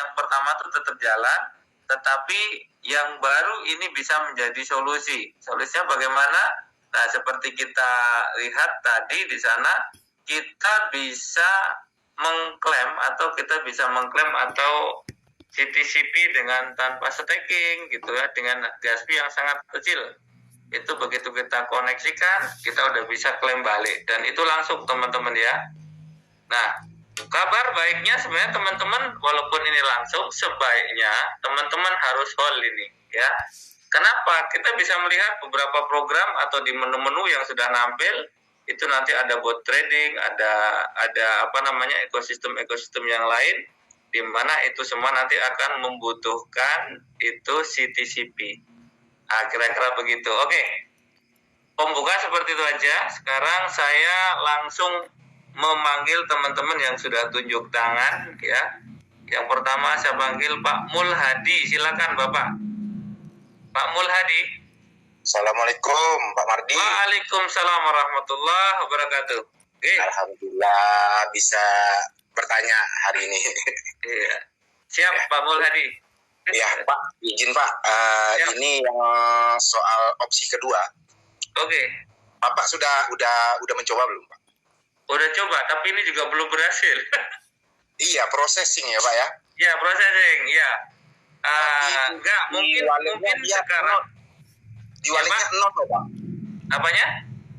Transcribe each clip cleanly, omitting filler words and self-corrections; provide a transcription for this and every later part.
yang pertama tuh tetap jalan, tetapi yang baru ini bisa menjadi solusi. Solusinya bagaimana? Nah, seperti kita lihat tadi di sana, kita bisa mengklaim atau CTCP dengan tanpa staking gitu ya, dengan gas fee yang sangat kecil. Itu begitu kita koneksikan, kita udah bisa klaim balik, dan itu langsung teman-teman ya. Nah, kabar baiknya sebenarnya teman-teman, walaupun ini langsung, sebaiknya teman-teman harus hold ini ya. Kenapa? Kita bisa melihat beberapa program atau di menu-menu yang sudah nampil itu nanti ada bot trading, ada ekosistem yang lain, di mana itu semua nanti akan membutuhkan itu CTCP. Nah, kira-kira begitu. Oke. Pembuka seperti itu aja. Sekarang saya langsung memanggil teman-teman yang sudah tunjuk tangan ya. Yang pertama saya panggil Pak Mulhadi. Silakan Bapak. Pak Mulhadi. Assalamualaikum Pak Mardi. Waalaikumsalam warahmatullahi wabarakatuh. Alhamdulillah bisa bertanya hari ini. Iya. Siap Pak Mulhadi. Ya Pak, izin Pak. Ini yang soal opsi kedua. Oke. Bapak udah mencoba belum Pak? Udah coba, tapi ini juga belum berhasil. Iya, processing ya Pak ya? Iya, processing, ya. Enggak, mungkin sekarang di walletnya nol Pak. Apanya?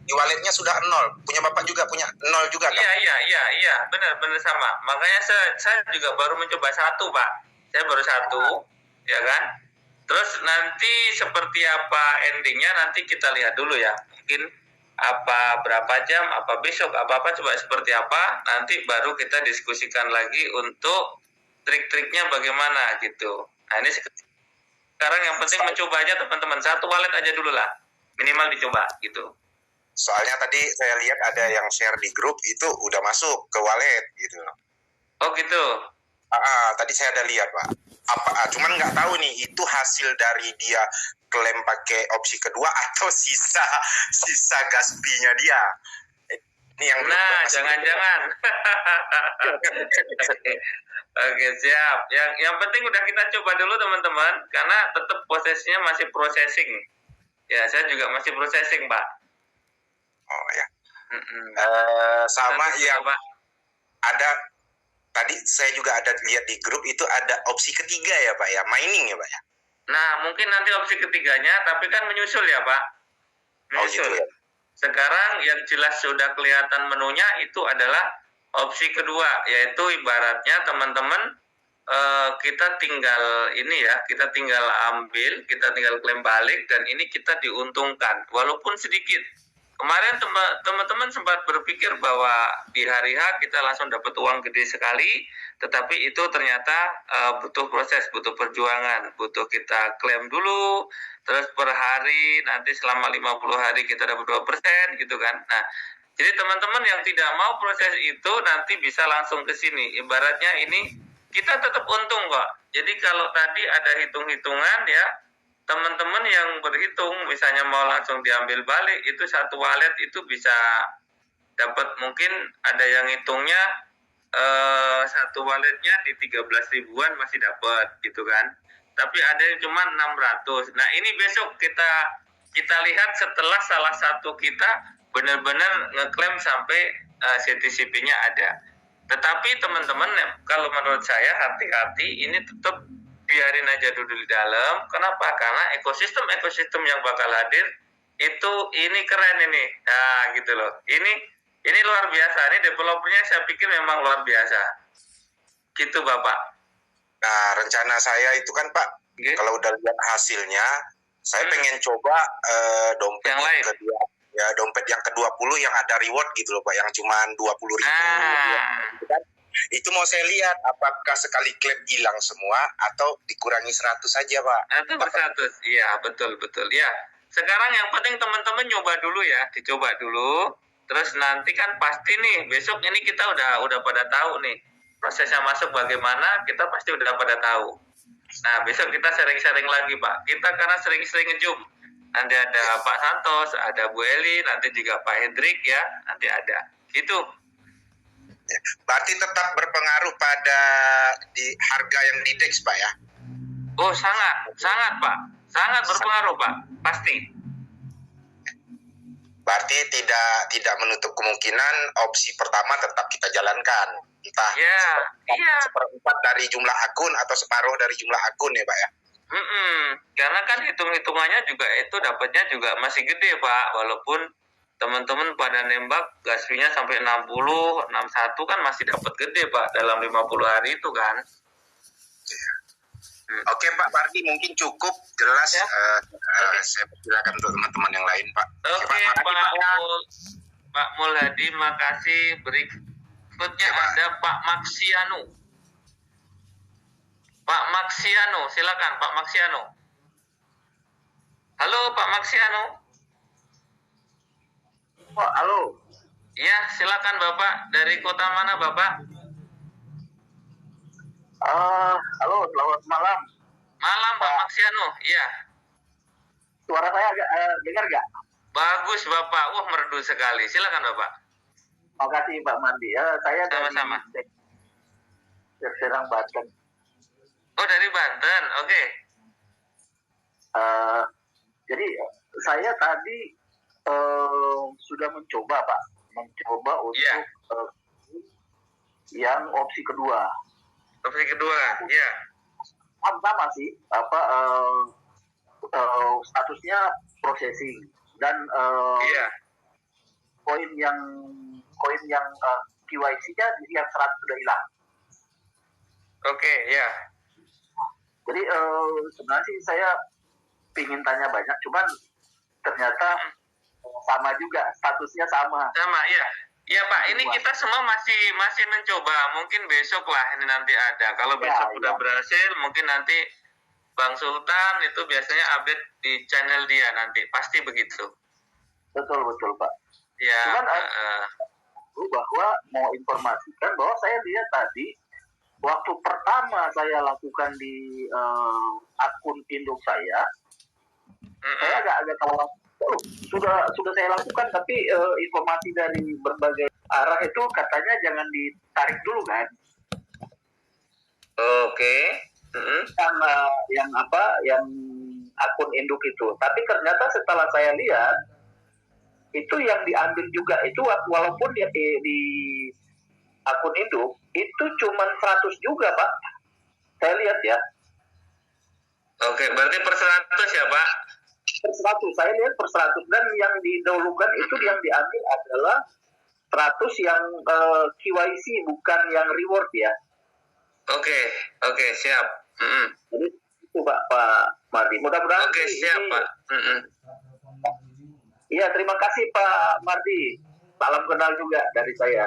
Di walletnya sudah nol. Punya Bapak juga punya nol juga kan? Iya, benar sama. Makanya saya juga baru mencoba satu Pak. Saya baru satu, ya kan? Terus nanti seperti apa endingnya nanti kita lihat dulu ya. Mungkin berapa jam, besok, apa coba seperti apa, nanti baru kita diskusikan lagi untuk trik-triknya bagaimana gitu. Nah, ini sekarang yang penting mencoba aja teman-teman, satu wallet aja dulu lah, minimal dicoba gitu. Soalnya tadi saya lihat ada yang share di grup itu udah masuk ke wallet gitu. Oh gitu. Tadi saya ada lihat Pak. Cuman nggak tahu nih itu hasil dari dia klaim pakai opsi kedua atau sisa gas fee-nya dia. Ini yang jangan-jangan. Oke, siap. Yang penting udah kita coba dulu teman-teman, karena tetap prosesnya masih processing. Ya, saya juga masih processing Pak. Oh ya. Sama yang Pak. Ada tadi saya juga ada lihat di grup itu ada opsi ketiga ya Pak ya, mining ya Pak ya. Nah, mungkin nanti opsi ketiganya, tapi kan menyusul ya Pak. Menyusul. Oh, gitu ya. Sekarang yang jelas sudah kelihatan menunya itu adalah opsi kedua, yaitu ibaratnya teman-teman kita tinggal ambil, kita tinggal klaim balik, dan ini kita diuntungkan, walaupun sedikit. Kemarin teman-teman sempat berpikir bahwa di hari H kita langsung dapat uang gede sekali, tetapi itu ternyata butuh proses, butuh perjuangan, butuh kita klaim dulu, terus per hari, nanti selama 50 hari kita dapat 2% gitu kan. Nah, jadi teman-teman yang tidak mau proses itu nanti bisa langsung ke sini. Ibaratnya ini kita tetap untung kok. Jadi kalau tadi ada hitung-hitungan ya, teman-teman yang berhitung misalnya mau langsung diambil balik, itu satu wallet itu bisa dapat, mungkin ada yang hitungnya satu walletnya di 13 ribuan masih dapat gitu kan, tapi ada yang cuma 600. Nah, ini besok kita lihat setelah salah satu kita benar-benar ngeklaim sampai CTCP-nya ada. Tetapi teman-teman, kalau menurut saya hati-hati, ini tetap biarin aja dulu di dalam. Kenapa? Karena ekosistem yang bakal hadir itu ini keren ini. Nah, gitu loh. Ini luar biasa. Ini developernya saya pikir memang luar biasa. Gitu, Bapak. Nah, rencana saya itu kan, Pak, kalau udah lihat hasilnya, saya pengen coba dompet yang kedua. Ya, dompet yang ke-20 yang ada reward gitu loh, Pak, yang cuma 20.000 gitu kan. Itu mau saya lihat apakah sekali klaim hilang semua atau dikurangi 100 saja Pak. Atau 100, iya betul ya. Sekarang yang penting teman-teman nyoba dulu ya, dicoba dulu. Terus nanti kan pasti nih besok ini kita udah pada tahu nih prosesnya masuk bagaimana, kita pasti udah pada tahu. Nah, besok kita sharing-sharing lagi Pak. Kita karena sering-sering ngejum. Nanti ada Pak Santos, ada Bu Eli, nanti juga Pak Hendrik ya, nanti ada. Gitu. Ya. Berarti tetap berpengaruh pada di harga yang dideks, Pak ya? Oh, sangat Pak. Sangat berpengaruh Pak, pasti. Berarti tidak menutup kemungkinan opsi pertama tetap kita jalankan. Entah seperempat dari jumlah akun atau separuh dari jumlah akun ya Pak ya? Karena kan hitung-hitungannya juga itu dapatnya juga masih gede Pak, walaupun teman-teman pada nembak gas fee-nya sampai 60, 61 kan masih dapat gede Pak dalam 50 hari itu kan. Oke Pak Mardi, mungkin cukup jelas ya. Saya persilakan untuk teman-teman yang lain Pak. Oke Pak Mulhadi, makasih. Berikutnya ada Pak Maksiano. Pak Maksiano, silakan Pak Maksiano. Halo Pak Maksiano. Oh, halo. Ya, silakan Bapak. Dari kota mana Bapak? Halo, selamat malam. Malam Pak Maksiano, iya. Suara saya agak dengar nggak? Bagus Bapak, wah merdu sekali. Silakan Bapak. Terima kasih Pak Mandi. Saya sama-sama. Dari Serang, Banten. Oh, dari Banten, oke. Jadi saya tadi sudah mencoba Pak, untuk yang opsi kedua. Opsi kedua, ya. Sama sih, statusnya processing dan koin yang KYC-nya yang 100 sudah hilang. Oke, ya. Jadi sebenarnya sih saya pingin tanya banyak, cuman ternyata sama juga, statusnya sama. Sama, ya. Ya Pak, ini kita semua masih mencoba. Mungkin besok lah ini nanti ada. Kalau besok udah berhasil, mungkin nanti Bang Sultan itu biasanya update di channel dia nanti. Pasti begitu. Betul Pak. Ya. Cuman bahwa mau informasikan bahwa saya lihat tadi waktu pertama saya lakukan di akun induk saya agak khawatir. Sudah saya lakukan, tapi informasi dari berbagai arah itu katanya jangan ditarik dulu kan? Oke. Yang akun induk itu. Tapi ternyata setelah saya lihat itu yang diambil juga itu walaupun di akun induk itu cuma 100 juga Pak. Saya lihat ya. Oke, berarti per 100 ya Pak? Per 100, saya lihat per 100, dan yang didahulukan itu yang diambil adalah 100 yang KYC, bukan yang reward ya. Oke, siap. Jadi itu Pak Mardi. Mudah-mudahan. Oke, siap Pak. Iya, terima kasih Pak Mardi. Salam kenal juga dari saya.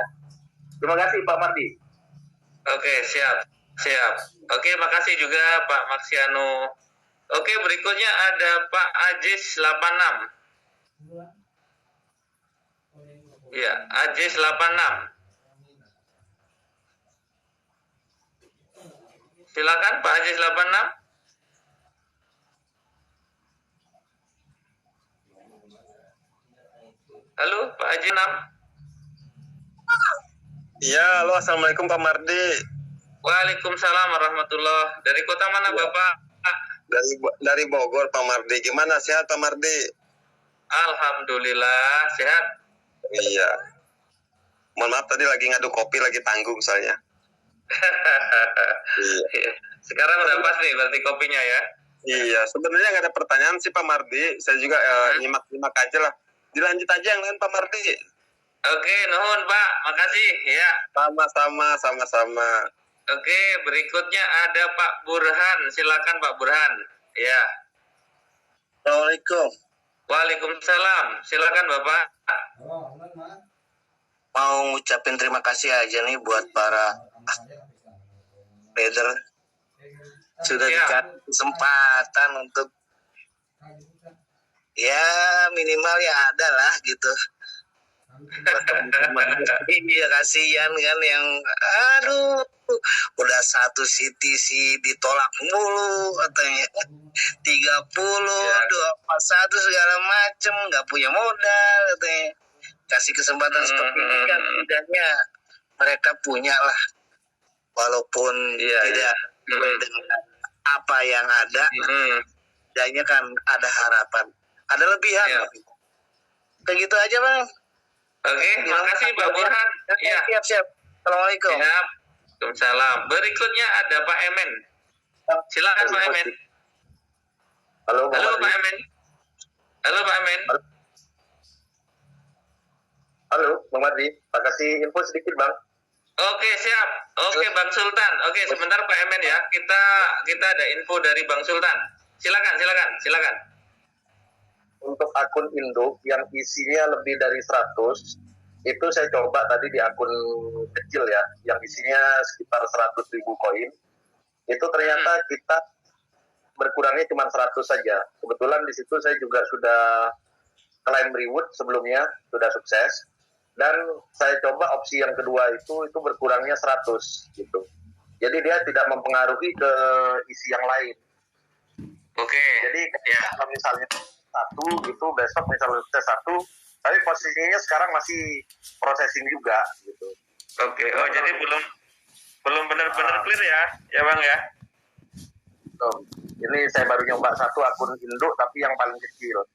Terima kasih Pak Mardi. Oke, siap. Oke, makasih juga Pak Maksiano. Oke, berikutnya ada Pak Ajis 86. Ya, Ajis 86. Silakan Pak Ajis 86. Halo, Pak Ajis 6. Iya, halo, assalamualaikum Pak Mardi. Waalaikumsalam warahmatullah. Dari kota mana Bapak? Dari Bogor Pak Mardi. Gimana, sehat Pak Mardi? Alhamdulillah sehat. Iya. Mohon maaf tadi lagi ngadu kopi, lagi tanggung soalnya. Iya. Sekarang udah pas nih berarti kopinya ya. Iya, sebenarnya nggak ada pertanyaan sih Pak Mardi. Saya juga nyimak aja lah. Dilanjut aja yang lain Pak Mardi. Oke, nuhun Pak. Makasih ya. Sama-sama. Oke, berikutnya ada Pak Burhan. Silakan Pak Burhan. Ya. Assalamualaikum. Waalaikumsalam. Silakan Bapak. Mau ngucapin terima kasih aja nih buat para trader sudah dikasih kesempatan untuk ya minimal ya ada lah gitu. Iya, kasihan kan yang udah satu CTC ditolak mulu katanya 30 21 segala macem, nggak punya modal katanya. Kasih kesempatan seperti ini kan, tidaknya mereka punya lah, walaupun tidak sesuai dengan apa yang ada, setidaknya kan ada harapan, ada lebihan. Kayak gitu aja Bang. Oke, makasih Pak Burhan. Ya. Siap. Assalamualaikum. Siap. Waalaikumsalam. Berikutnya ada Pak Emen. Silakan Pak Emen. Halo Pak Emen. Halo Pak Emen. Halo Bang Mardi, kasih info sedikit Bang. Oke, siap. Oke Bang Sultan. Oke, sebentar Pak Emen ya. Kita ada info dari Bang Sultan. Silakan. Untuk akun induk yang isinya lebih dari 100, itu saya coba tadi di akun kecil ya, yang isinya sekitar 100.000 koin. Itu ternyata kita berkurangnya cuma 100 saja. Kebetulan di situ saya juga sudah claim reward sebelumnya, sudah sukses. Dan saya coba opsi yang kedua itu berkurangnya 100 gitu. Jadi dia tidak mempengaruhi ke isi yang lain. Oke. Jadi kalau misalnya satu gitu, besok misalnya sukses satu, tapi posisinya sekarang masih processing juga gitu. Oke. Oh, jadi belum benar-benar clear ya Bang ya. Ini saya baru nyoba satu akun induk tapi yang paling kecil.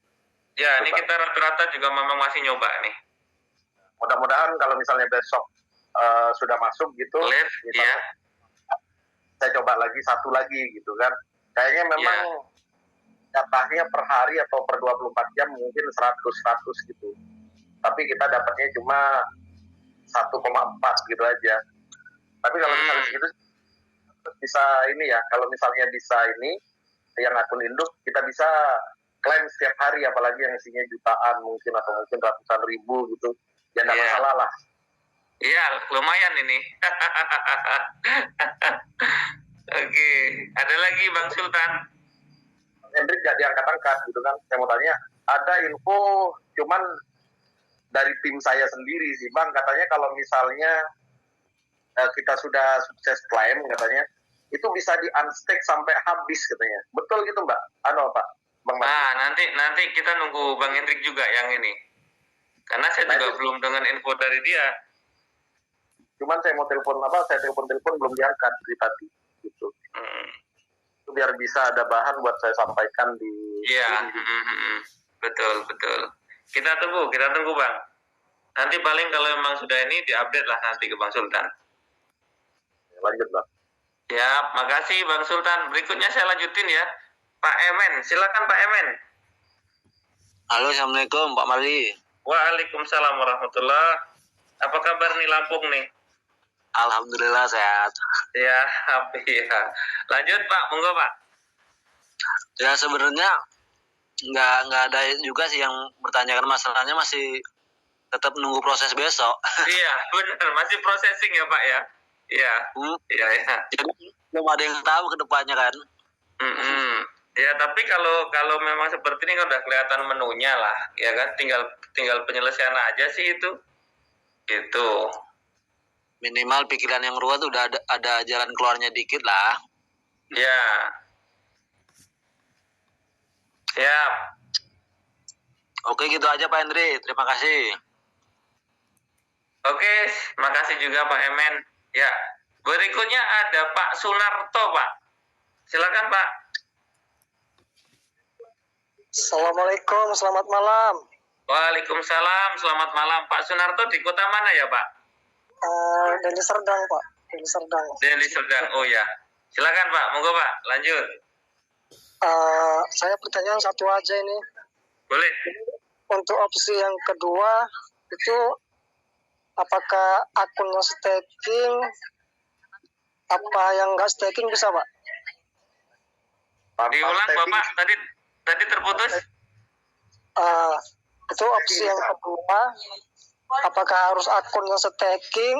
Ya, ini kita rata-rata juga memang masih nyoba nih. Mudah-mudahan kalau misalnya besok sudah masuk gitu, saya coba lagi satu lagi gitu kan. Kayaknya memang jatahnya per hari atau per 24 jam mungkin 100 gitu. Tapi kita dapatnya cuma 1,4 gitu aja. Tapi kalau misalnya segitu bisa ini ya, kalau misalnya bisa ini yang akun induk kita bisa klaim setiap hari, apalagi yang isinya jutaan mungkin atau mungkin ratusan ribu gitu. Ya enggak masalah lah. Iya, lumayan ini. Oke, ada lagi Bang Sultan. Hendrik gak diangkat-angkat gitu kan. Saya mau tanya, ada info cuman dari tim saya sendiri sih Bang, katanya kalau misalnya kita sudah sukses klaim katanya, itu bisa di unstake sampai habis katanya. Betul gitu Mbak? Pak? Bang Mas. Nah, nanti kita nunggu Bang Hendrik juga yang ini. Karena saya juga belum dengan info dari dia. Cuman saya mau telepon belum diangkat dari tadi gitu. Itu biar bisa ada bahan buat saya sampaikan di. Iya, betul. Kita tunggu Bang. Nanti paling kalau memang sudah ini diupdate lah nanti ke Bang Sultan. Lanjut Bang. Ya, makasih Bang Sultan. Berikutnya saya lanjutin ya. Pak Emen, silakan Pak Emen. Halo, Assalamualaikum Pak Mardi. Waalaikumsalam warahmatullahi. Apa kabar nih Lampung nih? Alhamdulillah sehat. Ya, lanjut Pak, monggo Pak. Ya sebenarnya nggak ada juga sih yang bertanyakan, masalahnya masih tetap nunggu proses besok. Iya, benar, masih processing ya Pak ya. Iya. Iya. Jadi belum ada yang tahu ke depannya kan. Ya, tapi kalau memang seperti ini kan udah kelihatan menunya lah, ya kan, tinggal penyelesaian aja sih itu. Gitu. Minimal pikiran yang ruwet udah ada jalan keluarnya dikit lah. Ya. Siap. Oke, gitu aja Pak Hendri. Terima kasih. Oke, makasih juga Pak Emen. Ya, berikutnya ada Pak Sunarto, Pak. Silakan Pak. Assalamualaikum, selamat malam. Waalaikumsalam, selamat malam. Pak Sunarto di kota mana ya Pak? Deli Serdang Pak. Deli Serdang, oh ya. Silakan Pak, monggo Pak, lanjut. Saya pertanyaan satu aja ini. Boleh. Untuk opsi yang kedua itu apakah akunnya staking, apa yang nggak staking bisa Pak? Diulang Bapak, tadi terputus. Itu opsi yang kedua, apakah harus akunnya staking,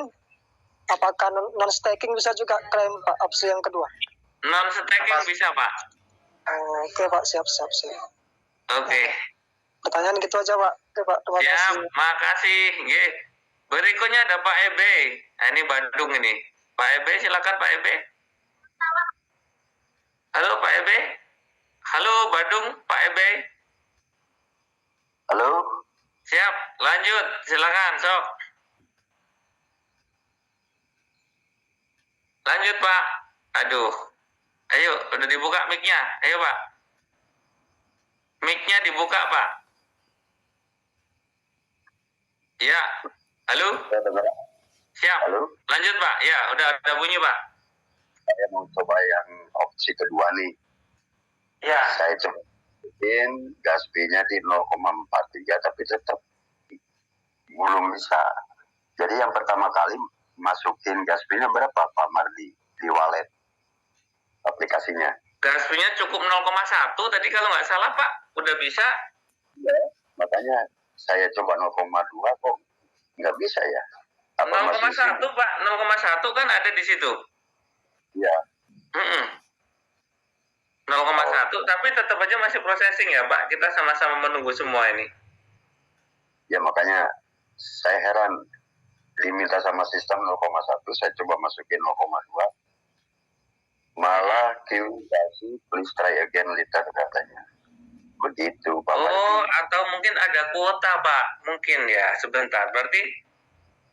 apakah non staking bisa juga klaim Pak, opsi yang kedua? Non staking bisa Pak. Oke Pak, siap. Oke. Pertanyaan gitu aja Pak. Oke Pak, terima kasih. Makasih. Berikutnya ada Pak Ebe. Nah, ini Bandung ini. Pak Ebe, silakan Pak Ebe. Halo Pak Ebe. Halo Bandung, Pak Ebe. Halo. Siap, lanjut. Silakan, sok. lanjut Pak. Aduh. Ayo, udah dibuka mic-nya. Ayo Pak. Mic-nya dibuka Pak. Ya. Halo? Siap. Halo? Lanjut Pak. Ya, udah ada bunyi Pak. Saya mau coba yang opsi kedua nih. Ya. Saya coba gas B-nya di 0,43 tapi tetap belum bisa. Jadi yang pertama kali masukin gas B-nya berapa Pak Mardi di wallet aplikasinya? Gas B-nya cukup 0,1 tadi kalau nggak salah Pak. Udah bisa? Ya, makanya saya coba 0,2 kok nggak bisa ya. 0,1 Pak, 0,1 kan ada di situ. Iya. 0,1 tapi tetap aja masih processing ya Pak. Kita sama-sama menunggu semua ini. Ya makanya saya heran diminta sama sistem 0,1, saya coba masukin 0,2, malah kasih please try again later katanya. Begitu Pak. Oh, atau mungkin ada kuota Pak, mungkin ya. Sebentar, berarti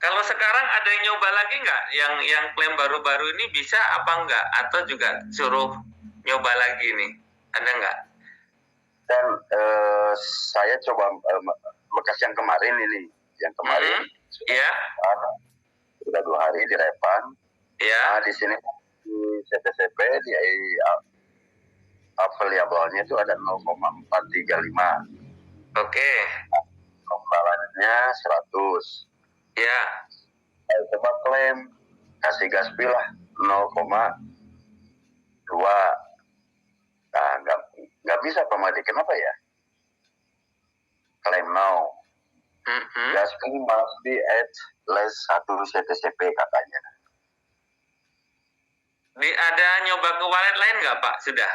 kalau sekarang ada yang nyoba lagi nggak? Yang klaim baru-baru ini bisa apa enggak? Atau juga suruh nyoba lagi nih? Ada nggak? Dan saya coba bekas yang kemarin ini, yang kemarin sudah 2 hari di Repan. Nah, di sini di CTCP di available-nya itu ada 0,435. Oke. Balannya 100. Ya. Saya coba klaim, kasih gas B lah 0,2. Nah, nggak bisa Pak Madi. Kenapa ya? Claim now. Gas B must be at less 1 CTCP katanya. Ada nyoba ke wallet lain nggak Pak? Sudah?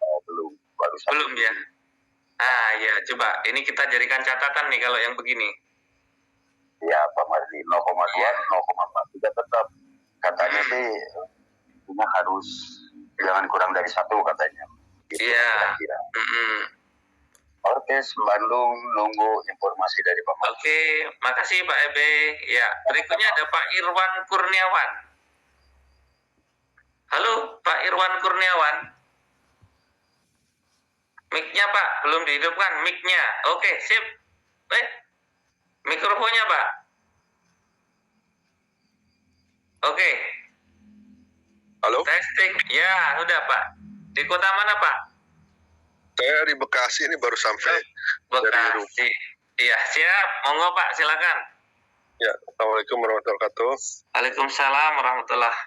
Oh, belum. Belum ya? Ah ya, coba. Ini kita jadikan catatan nih kalau yang begini. Ya Pak Mardi, 0,2, 0,4 juga tetap. Katanya sih, ini harus jangan kurang dari 1 katanya. Iya. Oke, Bandung nunggu informasi dari Pak Mardi. Oke, makasih Pak Ebe. Ya, berikutnya ada Pak Irwan Kurniawan. Halo, Pak Irwan Kurniawan. Mic-nya Pak, belum dihidupkan mic-nya. Oke, sip. Mikrofonnya Pak. Oke. Halo? Testing. Ya, sudah Pak. Di kota mana Pak? Saya di Bekasi ini baru sampai. Bekasi. Iya, siap. Monggo Pak, silakan. Ya, Assalamualaikum warahmatullahi wabarakatuh. Waalaikumsalam warahmatullahi.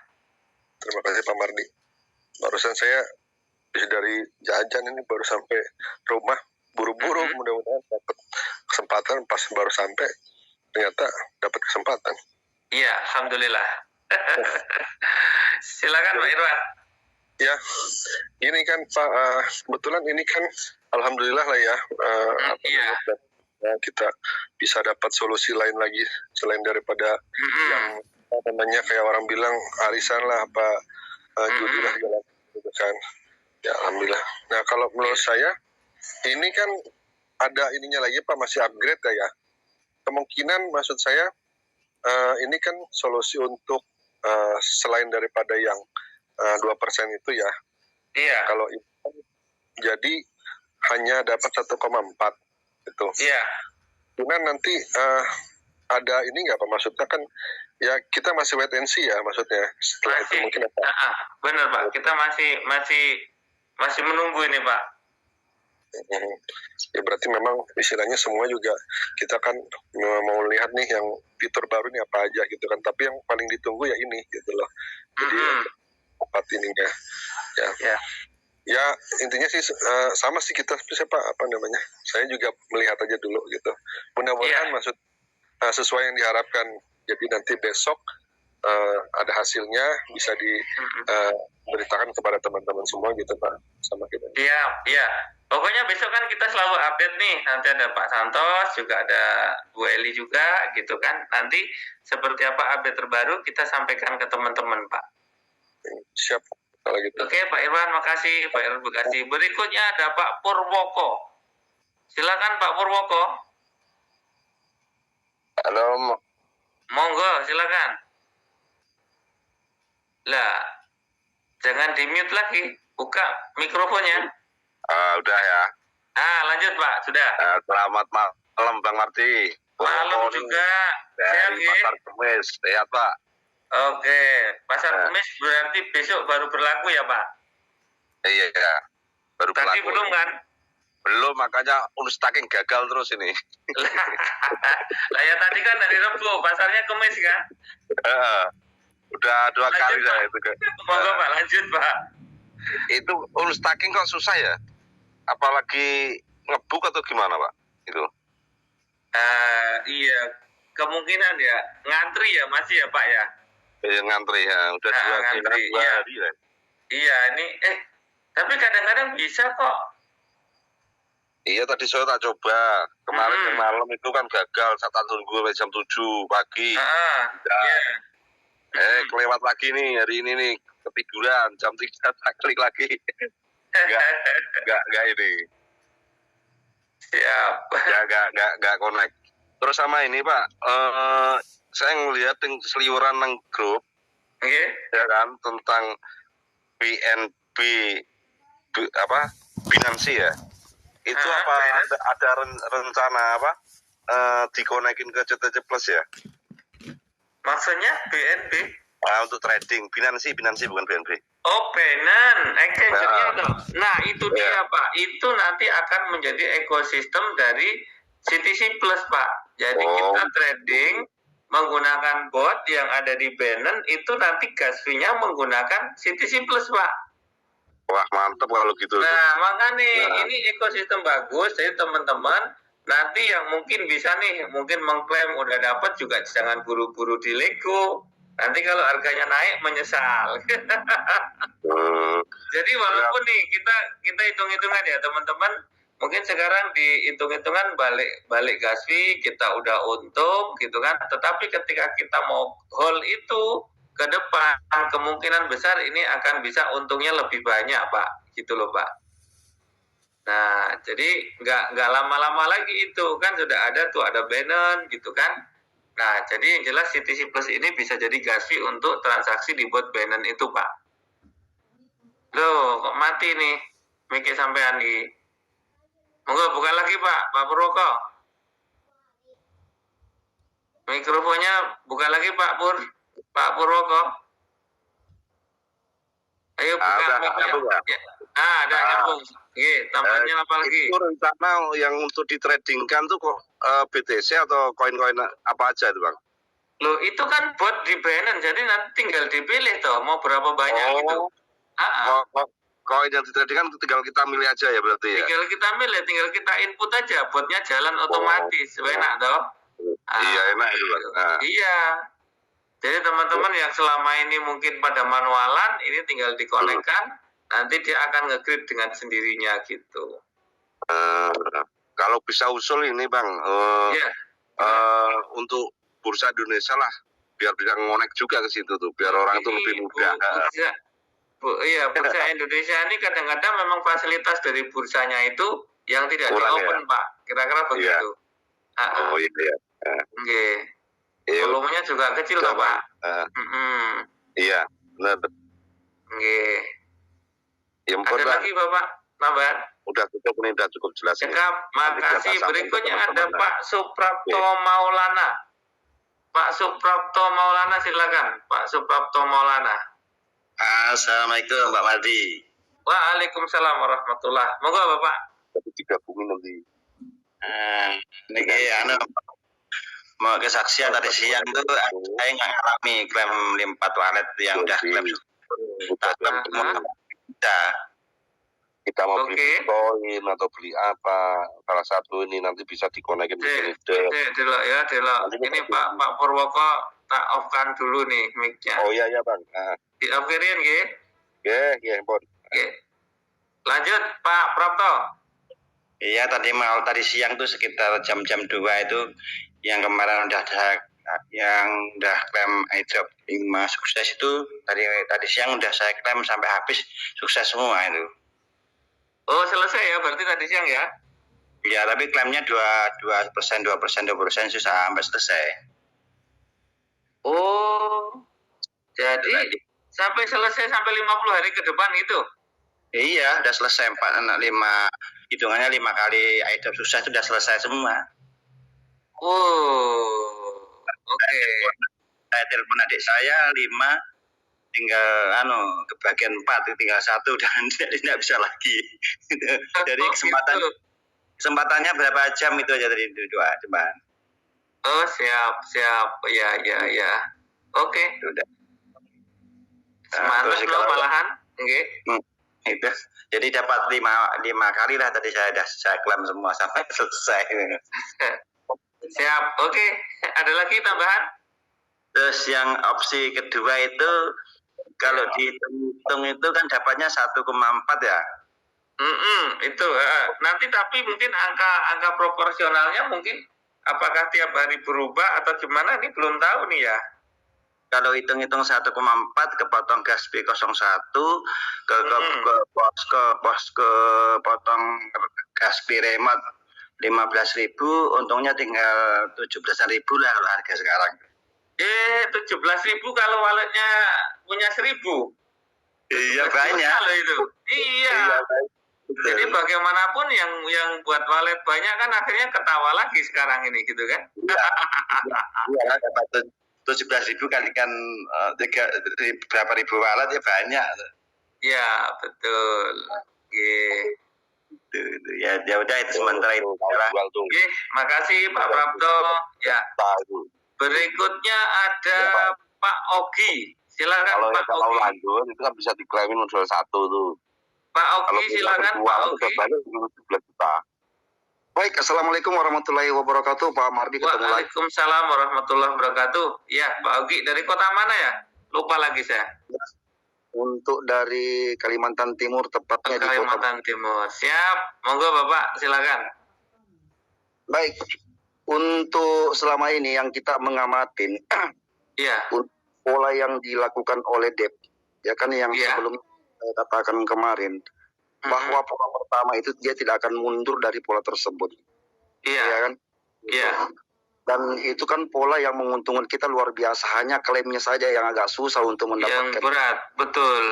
Terima kasih Pak Mardi. Barusan saya dari jajan ini baru sampai rumah. Buru-buru mudah-mudahan dapat kesempatan pas baru sampai. Ternyata dapat kesempatan. Iya, alhamdulillah. Silakan Pak Irwan. Ya, ini kan Pak, kebetulan ini kan alhamdulillah lah ya. Kita bisa dapat solusi lain lagi selain daripada yang namanya kayak orang bilang arisan lah apa judi lah jalan gitu kan. Ya alhamdulillah. Nah kalau menurut saya ini kan ada ininya lagi Pak, masih upgrade ya. Kemungkinan maksud saya ini kan solusi untuk selain daripada yang 2% itu ya. Iya. Kalau itu jadi hanya dapat 1,4 itu. Iya. Cuman nanti ada ini nggak Pak, maksudnya kan ya kita masih wait and see ya maksudnya. Setelah itu mungkin apa? Benar Pak, kita masih menunggu ini Pak. Ya berarti memang istilahnya semua juga kita kan mau lihat nih yang fitur baru nih apa aja gitu kan, tapi yang paling ditunggu ya ini gitu loh. Jadi tepat ininya ya intinya sih sama sih kita siapa apa namanya, saya juga melihat aja dulu gitu, mudah-mudahan maksud sesuai yang diharapkan. Jadi nanti besok ada hasilnya bisa diberitakan kepada teman-teman semua gitu Pak, sama kita. Iya. Pokoknya besok kan kita selalu update nih. Nanti ada Pak Santos, juga ada Bu Eli juga gitu kan. Nanti seperti apa update terbaru kita sampaikan ke teman-teman Pak. Siap kalau gitu. Oke Pak Irwan, makasih Pak Irwan Bekasi. Berikutnya ada Pak Purwoko. Silakan Pak Purwoko. Halo. Monggo, silakan. Lah, jangan di-mute lagi. Buka mikrofonnya. Udah ya. Lanjut Pak, sudah. Selamat malam Bang Mardi. Malam juga. Sehat ya? Pasar Kemis, sehat Pak. Oke, Pasar Kemis berarti besok baru berlaku ya Pak? Iya, baru berlaku. Tadi belum kan? Belum, makanya unstacking gagal terus ini. Lah ya tadi kan dari Rebo, pasarnya Kemis kan? Udah 2 lanjut, kali Pak. Itu. Monggo Pak, lanjut Pak. Itu unstacking kok susah ya? Apalagi ngebuk atau gimana Pak? Itu? Iya, kemungkinan ya ngantri ya masih ya Pak ya? Iya ngantri ya, udah 2 hari ya. Iya, ini tapi kadang-kadang bisa kok. Iya tadi sore tak coba, kemarin malam itu kan gagal, saya tak tunggu sampai jam 7 pagi. Kelewat lagi nih hari ini nih, ketiduran jam 3 tak klik lagi. Enggak ini. Siap. Enggak connect. Terus sama ini Pak, saya ngelihat seliweran nang grup, ya kan, tentang BNB Binansi ya. Itu ada rencana dikonekin ke CTC Plus ya? Maksudnya BNB? Untuk trading, Binansi bukan BNB. Oh, Binance, exchange-nya dong. Nah, itu dia Pak. Itu nanti akan menjadi ekosistem dari CTC Plus Pak. Jadi kita trading menggunakan bot yang ada di Binance, itu nanti gas fee-nya menggunakan CTC Plus Pak. Wah mantep kalau gitu. Nah makanya ini ekosistem bagus. Jadi teman-teman nanti yang mungkin bisa nih, mungkin mengklaim udah dapat juga jangan buru-buru di Lego. Nanti kalau harganya naik menyesal. Jadi walaupun nih kita hitung-hitungan ya teman-teman, mungkin sekarang di hitung-hitungan balik gas fee kita udah untung gitu kan. Tetapi ketika kita mau hold itu ke depan kemungkinan besar ini akan bisa untungnya lebih banyak Pak, gitu loh Pak. Nah jadi nggak lama-lama lagi itu kan sudah ada Binance gitu kan. Nah jadi yang jelas CTC Plus ini bisa jadi gas fee untuk transaksi di bot Binance itu Pak. Loh kok mati nih mikir sampean nih. Monggo buka lagi Pak Purwoko. Mikrofonnya buka lagi Pak Purwoko. Ayo buka mikrofonnya. Ada nyambung. Tambahnya apa lagi? Itu rencana yang untuk ditradingkan tuh kok BTC atau koin-koin apa aja itu Bang? Loh itu kan bot di Binance, jadi nanti tinggal dipilih toh mau berapa banyak gitu. Koin yang ditradingkan tinggal kita milih aja ya berarti ya? Tinggal kita milih, tinggal kita input aja, botnya jalan otomatis, enak toh? Iya enak itu Bang. Iya. Jadi teman-teman yang selama ini mungkin pada manualan, ini tinggal dikonekkan, nanti dia akan nge-grid dengan sendirinya gitu. Kalau bisa usul ini Bang, untuk bursa Indonesia lah, biar bisa ngonek juga ke situ tuh, biar orang itu lebih mudah. Bursa Indonesia ini kadang-kadang memang fasilitas dari bursanya itu yang tidak di-open Pak, kira-kira begitu. Volumenya juga kecil toh Pak. Iya, benar. Ada lagi Bapak tambahan? Udah cukup jelas. Makasih. Berikutnya ada Pak Suprapto Maulana. Pak Suprapto Maulana silakan. Pak Suprapto Maulana. Assalamualaikum Pak Mardi. Waalaikumsalam warahmatullah. Monggo Bapak. Digabungin nanti. Ini mau kesaksian tadi siang itu saya nggak ngalami klaim 4 walet yang udah klaim. Kita mau beli Bitcoin atau beli apa, salah satu ini nanti bisa dikonekin ke Delok ya, delok. Ini Pak Purwoko tak off-kan dulu nih mic-nya. Oh iya Bang. Di off-kirin nggih? Nggih, Bang. Lanjut Pak Prapto. Iya tadi siang tuh sekitar jam-jam 2 itu yang kemarin udah klaim airdrop 5 sukses itu tadi siang udah saya klaim sampai habis sukses semua itu. Oh selesai ya berarti tadi siang ya? Ya tapi klaimnya 2% susah sampai selesai. Oh jadi Sampai selesai sampai 50 hari ke depan itu? Iya, udah selesai 5 hitungannya 5 kali airdrop susah itu udah selesai semua. Oke. Saya telepon adik saya 5, tinggal kebagian 4, tinggal 1 dan tidak bisa lagi. Jadi kesempatannya berapa jam itu aja dari 2 cuman. Oh siap, ya. Oke. Udah. Semangat loh malahan. Oke. Itu. Jadi dapat 5 kali lah tadi saya klaim semua sampai selesai. Siap. Oke. Ada lagi tambahan? Terus yang opsi kedua itu kalau dihitung itu kan dapatnya 1,4 ya. Itu nanti tapi mungkin angka proporsionalnya mungkin apakah tiap hari berubah atau gimana ini belum tahu nih ya. Kalau hitung-hitung 1,4 kepotong gas B01 ke potong gas B remote 15.000, untungnya tinggal 17.000 lah kalau harga sekarang. 17.000 kalau walletnya punya 1.000. Iya banyak. Kalau itu. Iya. Jadi bagaimanapun yang buat wallet banyak kan akhirnya ketawa lagi sekarang ini gitu kan? Iya, dapat 17.000 kalikan berapa ribu wallet ya banyak. Iya betul. Ya udah itu sementara itu. Oke, makasih Pak Prapto. Ya. Berikutnya ada Pak Ogi. Silakan Pak Ogi. Kalau lanjut itu kan bisa diklaimin unsur 1 tuh. Pak Ogi silakan Pak Ogi. Baik, assalamualaikum warahmatullahi wabarakatuh, Pak Mardi. Waalaikumsalam warahmatullahi wabarakatuh. Ya, Pak Ogi dari kota mana ya? Lupa lagi saya. Untuk dari Kalimantan Timur, tepatnya di Kalimantan Timur. Siap, monggo Bapak, silakan. Baik, untuk selama ini yang kita mengamatin, pola yang dilakukan oleh DEP, ya kan yang sebelum saya katakan kemarin, bahwa pola pertama itu dia tidak akan mundur dari pola tersebut. Ya kan? Iya. Dan itu kan pola yang menguntungkan kita luar biasa. Hanya klaimnya saja yang agak susah untuk mendapatkan. Yang berat, betul.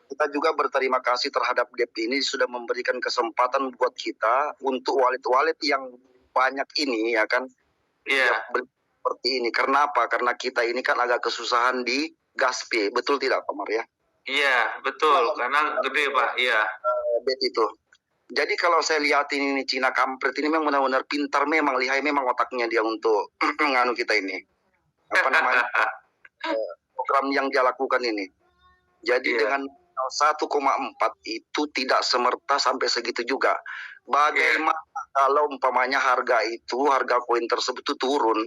Kita juga berterima kasih terhadap DEP ini sudah memberikan kesempatan buat kita untuk wallet-wallet yang banyak ini, ya kan? Iya. Seperti ini. Karena apa? Karena kita ini kan agak kesusahan di Gaspi. Betul tidak, Pak Mar ya? Iya, betul. Karena gede, Pak. Iya. DEP itu. Jadi kalau saya lihat ini Cina kampret ini memang benar-benar pintar, memang lihai memang otaknya dia untuk nganu kita ini. Apa namanya? Program yang dia lakukan ini. Jadi dengan 1,4 itu tidak semerta sampai segitu juga. Bagaimana kalau umpamanya harga koin tersebut itu turun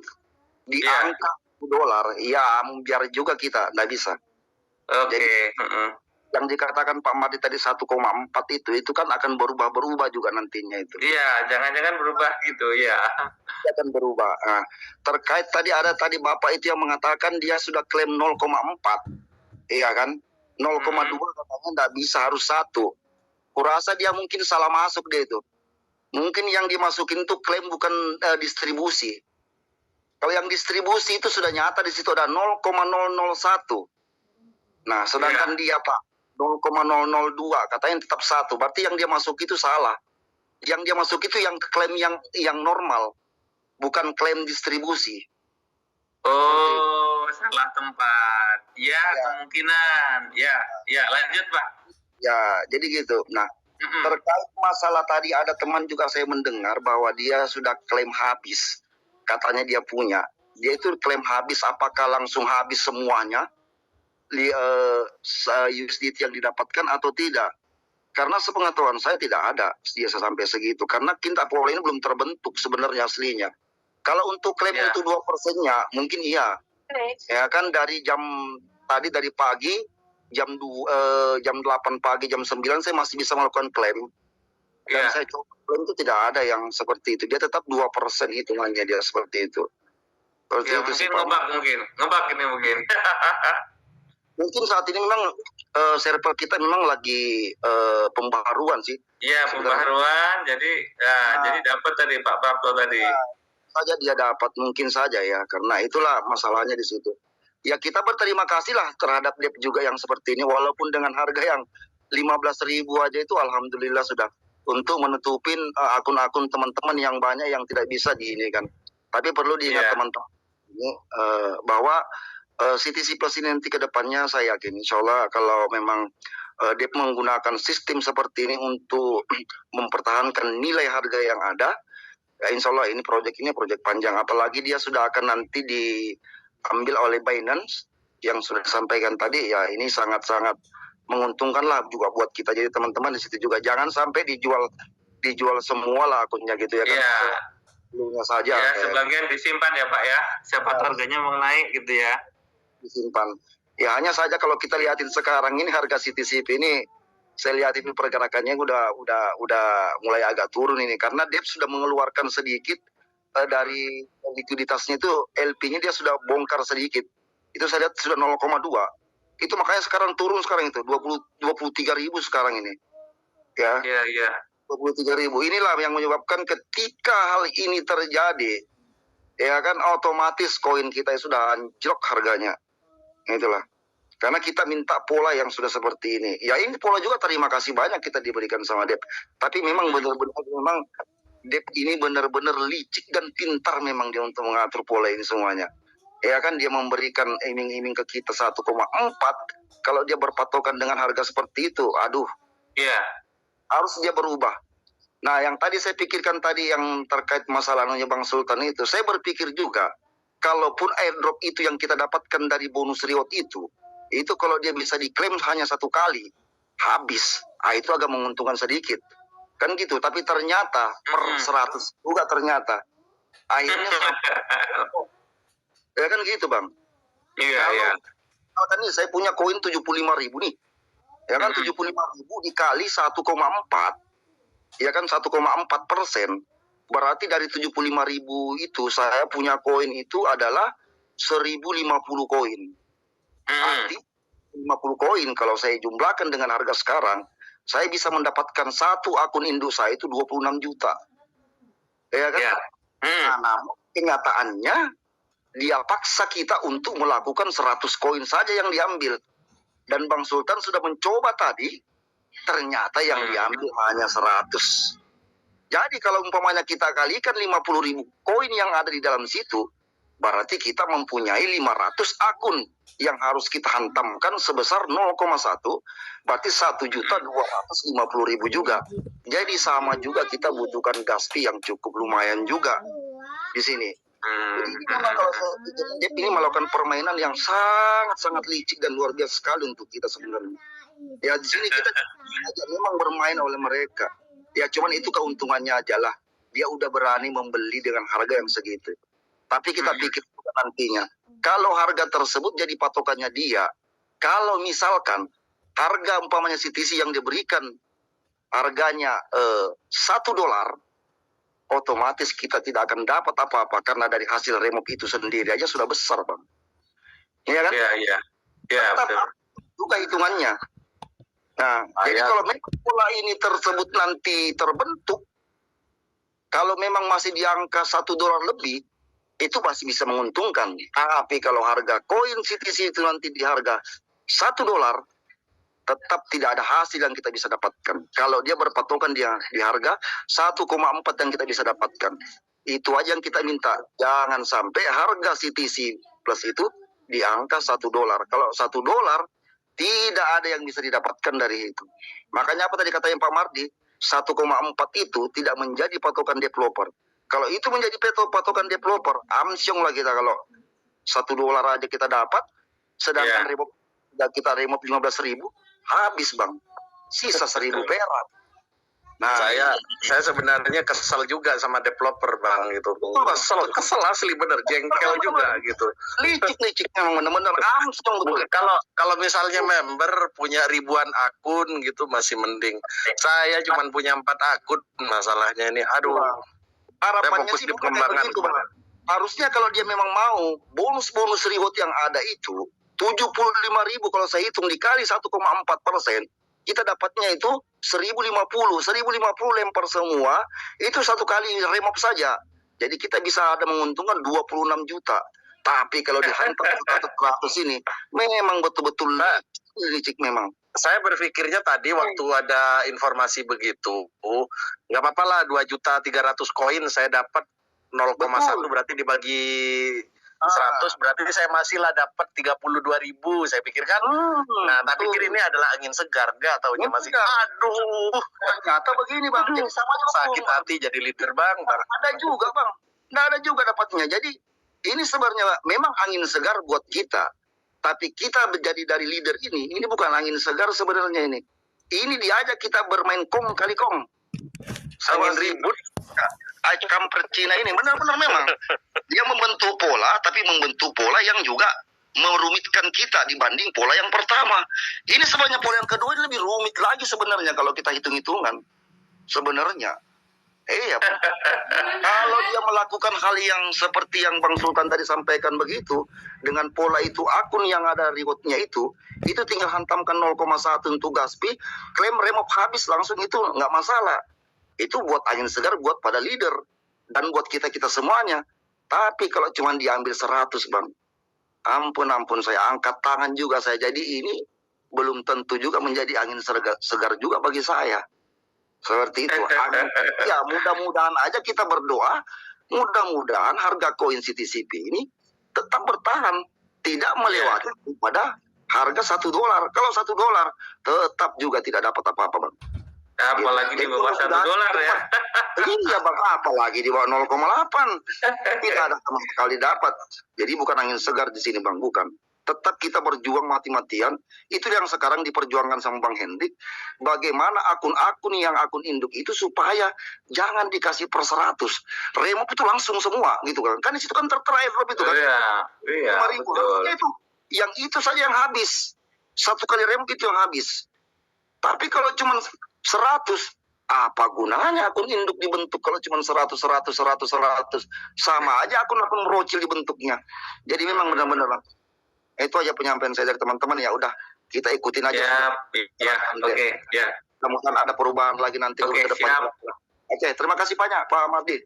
di angka $1, ya biar juga kita nggak bisa. Jadi yang dikatakan Pak Mardi tadi 1,4 itu kan akan berubah juga nantinya itu. Iya, jangan-jangan berubah gitu ya. Akan berubah. Nah, terkait tadi Bapak itu yang mengatakan dia sudah klaim 0,4. Iya kan? 0,2 katanya nggak bisa, harus 1. Kurasa dia mungkin salah masuk deh itu. Mungkin yang dimasukin itu klaim bukan distribusi. Kalau yang distribusi itu sudah nyata di situ ada 0,001. Nah, sedangkan dia Pak 0,002 katanya tetap 1. Berarti yang dia masuk itu salah. Yang dia masuk itu yang klaim yang normal, bukan klaim distribusi. Oh, salah tempat. Ya, kemungkinan. Ya, lanjut Pak. Ya, jadi gitu. Nah, terkait masalah tadi ada teman juga saya mendengar bahwa dia sudah klaim habis. Katanya dia punya. Dia itu klaim habis, apakah langsung habis semuanya? USDT yang didapatkan atau tidak? Karena sepengetahuan saya tidak ada dia sampai segitu, karena kita pola ini belum terbentuk sebenarnya aslinya. Kalau untuk klaim untuk 2%-nya mungkin iya, ya kan dari dari pagi jam 8 pagi jam 9 saya masih bisa melakukan klaim. Dan saya coba klaim itu tidak ada yang seperti itu, dia tetap 2% hitungannya dia seperti itu. Seperti itu mungkin ngebak ini mungkin. Mungkin saat ini memang server kita memang lagi pembaharuan sih. Iya, pembaharuan. Jadi jadi dapat tadi Pak Prapto tadi. Saja dia dapat mungkin saja ya, karena itulah masalahnya di situ. Ya kita berterima kasih lah terhadap DEP juga yang seperti ini, walaupun dengan harga yang 15.000 aja itu alhamdulillah sudah untuk menutupin akun-akun teman-teman yang banyak yang tidak bisa diinikan. Tapi perlu diingat teman-teman ini bahwa CTC Plus ini nanti ke depannya saya yakin insya Allah kalau memang DEP menggunakan sistem seperti ini untuk mempertahankan nilai harga yang ada, ya insya Allah ini proyek panjang. Apalagi dia sudah akan nanti diambil oleh Binance yang sudah disampaikan tadi, ya ini sangat-sangat menguntungkan lah juga buat kita. Jadi teman-teman di situ juga jangan sampai dijual semua lah akunnya gitu ya kan. Dulunya saja. Ya, sebagian disimpan ya Pak ya. Siapa harganya mau naik gitu ya. Disimpan. Ya hanya saja kalau kita lihatin sekarang ini harga CTCP ini, saya lihat ini pergerakannya udah mulai agak turun ini karena DEP sudah mengeluarkan sedikit dari likuiditasnya itu, LP-nya dia sudah bongkar sedikit. Itu saya lihat sudah 0,2. Itu makanya sekarang turun sekarang itu 23.000 sekarang ini. Ya. Iya. 23.000. Inilah yang menyebabkan ketika hal ini terjadi, ya kan otomatis koin kita sudah anjlok harganya. Itulah. Karena kita minta pola yang sudah seperti ini. Ya ini pola juga terima kasih banyak kita diberikan sama DEP. Tapi memang benar-benar DEP ini benar-benar licik dan pintar memang dia untuk mengatur pola ini semuanya. Ya kan dia memberikan iming-iming ke kita 1,4. Kalau dia berpatokan dengan harga seperti itu, aduh. Iya. Harus dia berubah. Nah yang tadi saya pikirkan tadi yang terkait masalahnya Bang Sultan itu, saya berpikir juga, kalaupun airdrop itu yang kita dapatkan dari bonus reward itu kalau dia bisa diklaim hanya 1 kali, habis. Itu agak menguntungkan sedikit. Kan gitu, tapi ternyata per 100 juga ternyata. Akhirnya, ya kan gitu Bang. Iya. Kan nih saya punya koin 75.000 nih. Ya kan 75.000 dikali 1,4. Ya kan 1,4%. Berarti dari 75.000 itu saya punya koin itu adalah 1.050 koin. Arti 50 koin kalau saya jumlahkan dengan harga sekarang, saya bisa mendapatkan satu akun induk saya itu 26 juta. Ya kan? Nah, namun kenyataannya dia paksa kita untuk melakukan 100 koin saja yang diambil. Dan Bang Sultan sudah mencoba tadi, ternyata yang diambil hanya 100. Jadi kalau umpamanya kita kalikan 50.000 koin yang ada di dalam situ, berarti kita mempunyai 500 akun yang harus kita hantamkan sebesar 0,1, berarti 1.250.000 juga. Jadi sama juga kita butuhkan gas fee yang cukup lumayan juga di sini. Jadi memang kalau DEP ini melakukan permainan yang sangat licik dan luar biasa sekali untuk kita sebenarnya. Ya di sini kita memang bermain oleh mereka. Ya cuman itu keuntungannya aja lah. Dia udah berani membeli dengan harga yang segitu. Tapi kita pikir juga nantinya, kalau harga tersebut jadi patokannya dia, kalau misalkan harga umpamanya CTC yang diberikan harganya $1, otomatis kita tidak akan dapat apa-apa karena dari hasil remove itu sendiri aja sudah besar Bang. Iya kan? Iya. Betul. Juga hitungannya. Nah, jadi kalau memang pola ini tersebut nanti terbentuk, kalau memang masih di angka $1 lebih, itu masih bisa menguntungkan. Tapi kalau harga koin CTC itu nanti di harga $1, tetap tidak ada hasil yang kita bisa dapatkan. Kalau dia berpatokan di harga 1,4 yang kita bisa dapatkan. Itu aja yang kita minta. Jangan sampai harga CTC Plus itu di angka $1. Kalau $1, tidak ada yang bisa didapatkan dari itu. Makanya apa tadi katanya Pak Mardi, 1,4 itu tidak menjadi patokan developer. Kalau itu menjadi patokan developer, amsyong lah kita kalau $1 aja kita dapat, sedangkan kita remove 15.000, habis Bang. Sisa 1.000 perak. Nah, saya sebenarnya kesel juga sama developer Bang gitu. Kesel asli bener, jengkel juga gitu. Licik-liciknya bener-bener langsung betul. Kalau misalnya member punya ribuan akun gitu masih mending. Saya cuma punya 4 akun masalahnya ini. Aduh. Harapannya sih bukan kayak begitu Bang. Harusnya kalau dia memang mau bonus-bonus reward yang ada itu 75.000 kalau saya hitung dikali 1,4%, kita dapatnya itu 1.050 lempar semua, itu 1 kali remove saja. Jadi kita bisa ada menguntungkan 26 juta. Tapi kalau dihantam 100 ini, memang betul-betul licik memang. Saya berpikirnya tadi waktu ada informasi begitu, nggak apa-apa lah 2.300.000 koin saya dapat 0,1 berarti dibagi 100 berarti saya masih lah dapat 32.000 saya pikirkan. Nah, tapi pikir ini adalah angin segar, nggak taunya masih. Aduh, ternyata begini bang. Jadi sama sakit hati jadi leader bang. Ada juga bang, nggak ada juga dapatnya. Jadi ini sebenarnya memang angin segar buat kita. Tapi kita menjadi dari leader ini bukan angin segar sebenarnya ini. Ini diajak kita bermain kong kali kong. Angin ribut. Kampret Cina ini benar-benar memang. Dia membentuk pola, tapi membentuk pola yang juga merumitkan kita dibanding pola yang pertama. Ini sebenarnya pola yang kedua ini lebih rumit lagi sebenarnya kalau kita hitung-hitungan. Sebenarnya. Iya, kalau dia melakukan hal yang seperti yang Bang Sultan tadi sampaikan begitu, dengan pola itu akun yang ada rewardnya itu tinggal hantamkan 0,1 untuk Gaspi, klaim remove habis langsung itu nggak masalah. Itu buat angin segar, buat pada leader, dan buat kita-kita semuanya. Tapi kalau cuma diambil 100 bang, ampun saya angkat tangan juga saya. Jadi ini belum tentu juga menjadi angin segar juga bagi saya. Seperti itu. Ya mudah-mudahan aja kita berdoa, mudah-mudahan harga koin CTCP ini tetap bertahan, tidak melewati pada harga $1. Kalau $1 tetap juga tidak dapat apa-apa bang. Apalagi di bawah $1 ya. Iya bang, apalagi di bawah 0,8. Tidak ada sama sekali dapat. Jadi bukan angin segar di sini bang, bukan. Tetap kita berjuang mati-matian. Itu yang sekarang diperjuangkan sama Bang Hendrik. Bagaimana akun-akun yang akun induk itu supaya jangan dikasih per 100. Remove itu langsung semua gitu kan. Kan di situ kan tertera airdrop itu kan. Iya, betul. Itu. Yang itu saja yang habis. Satu kali remove itu yang habis. Tapi kalau cuma 100, apa gunanya akun induk dibentuk kalau cuma 100. Sama aja akun-akun merocil dibentuknya. Jadi memang benar-benar itu aja penyampaian saya dari teman-teman. Ya udah, kita ikutin aja. Oke. Mudah-mudahan ada perubahan lagi nanti ke depan. Oke, terima kasih banyak Pak Mardi.